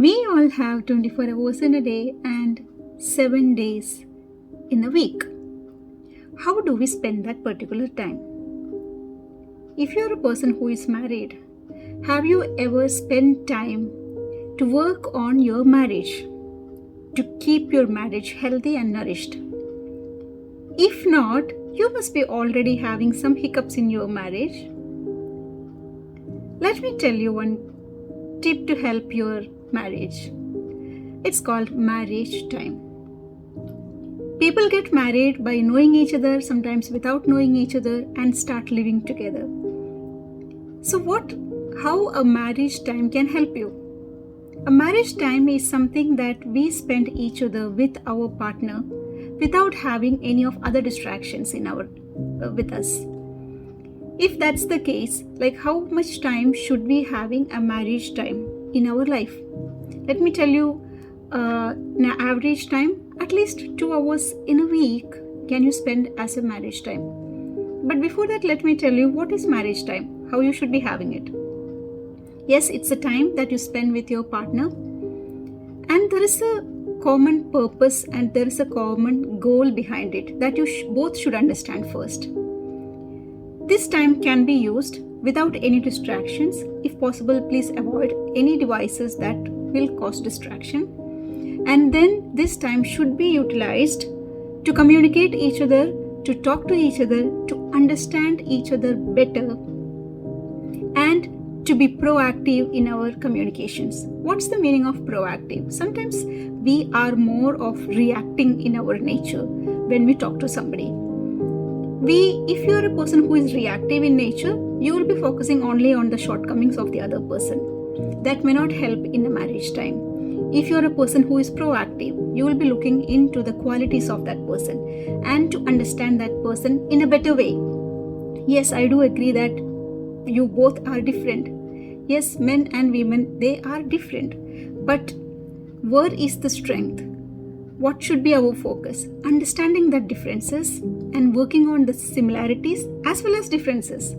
We all have 24 hours in a day and 7 days in a week. How do we spend that particular time? If you're a person who is married, have you ever spent time to work on your marriage, to keep your marriage healthy and nourished? If not, you must be already having some hiccups in your marriage. Let me tell you one tip to help your marriage. It's called marriage time. People get married by knowing each other, sometimes without knowing each other, and start living together. So how a marriage time can help you? A marriage time is something that we spend each other with our partner without having any of other distractions with us. If that's the case, how much time should we having a marriage time in our life? Let me tell you, an average time, at least 2 hours in a week can you spend as a marriage time. But before that, let me tell you what is marriage time, how you should be having it. Yes, it's a time that you spend with your partner, and there is a common purpose and there is a common goal behind it that you both should understand first. This time can be used without any distractions. If possible, please avoid any devices that will cause distraction. And then this time should be utilized to communicate each other, to talk to each other, to understand each other better, and to be proactive in our communications. What's the meaning of proactive? Sometimes we are more of reacting in our nature when we talk to somebody. If you are a person who is reactive in nature, you will be focusing only on the shortcomings of the other person. That may not help in a marriage time. If you are a person who is proactive, you will be looking into the qualities of that person and to understand that person in a better way. Yes, I do agree that you both are different. Yes, men and women, they are different. But where is the strength? What should be our focus? Understanding the differences and working on the similarities as well as differences.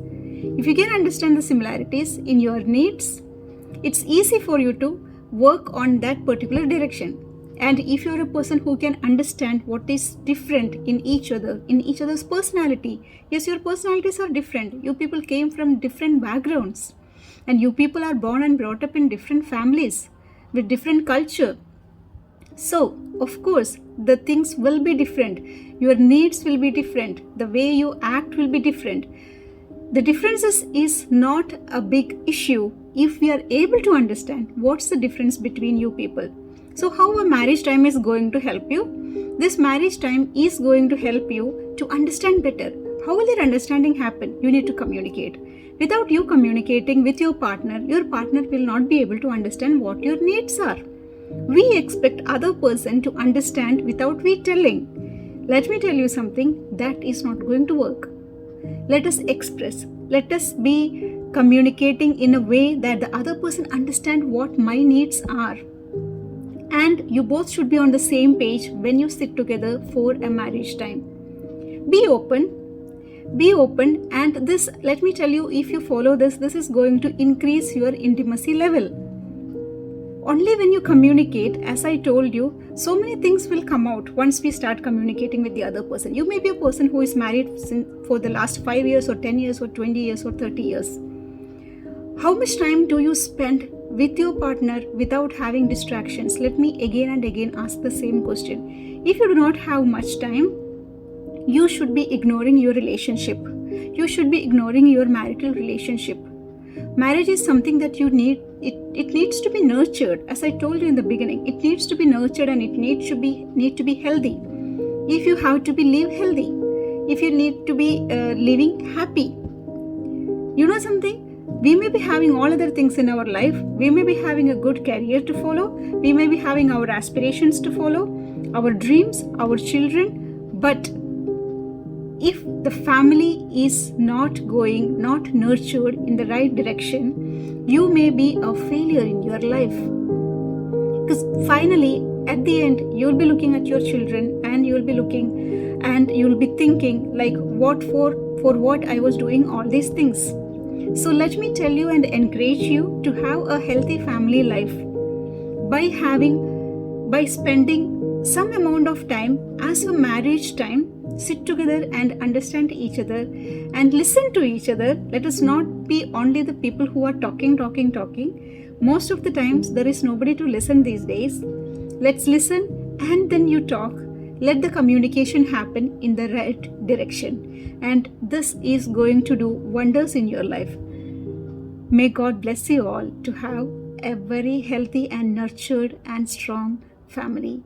If you can understand the similarities in your needs, it's easy for you to work on that particular direction. And if you're a person who can understand what is different in each other's personality, yes, your personalities are different. You people came from different backgrounds, and you people are born and brought up in different families with different culture. So, of course, the things will be different. Your needs will be different. The way you act will be different. The differences is not a big issue if we are able to understand what's the difference between you people. So how a marriage time is going to help you? This marriage time is going to help you to understand better. How will that understanding happen? You need to communicate. Without you communicating with your partner will not be able to understand what your needs are. We expect other person to understand without we telling. Let me tell you something, that is not going to work. Let us express. Let us be communicating in a way that the other person understand what my needs are. And you both should be on the same page when you sit together for a marriage time. Be open, and this, let me tell you, if you follow this is going to increase your intimacy level. Only when you communicate, as I told you, so many things will come out once we start communicating with the other person. You may be a person who is married for the last 5 years or 10 years or 20 years or 30 years. How much time do you spend with your partner without having distractions? Let me again and again ask the same question. If you do not have much time, you should be ignoring your relationship. You should be ignoring your marital relationship. Marriage is something that you need. It needs to be nurtured. As I told you in the beginning, it needs to be nurtured and it need to be healthy. If you have to live healthy, if you need to be living happy, you know something? We may be having all other things in our life. We may be having a good career to follow. We may be having our aspirations to follow, our dreams, our children. But if the family is not nurtured in the right direction, you may be a failure in your life. Because finally, at the end, you'll be looking at your children and you'll be thinking for what I was doing all these things. So let me tell you and encourage you to have a healthy family life. by spending some amount of time as a marriage time, sit together and understand each other and listen to each other. Let us not be only the people who are talking. Most of the times there is nobody to listen these days. Let's listen and then you talk. Let the communication happen in the right direction, and this is going to do wonders in your life. May God bless you all to have a very healthy and nurtured and strong family.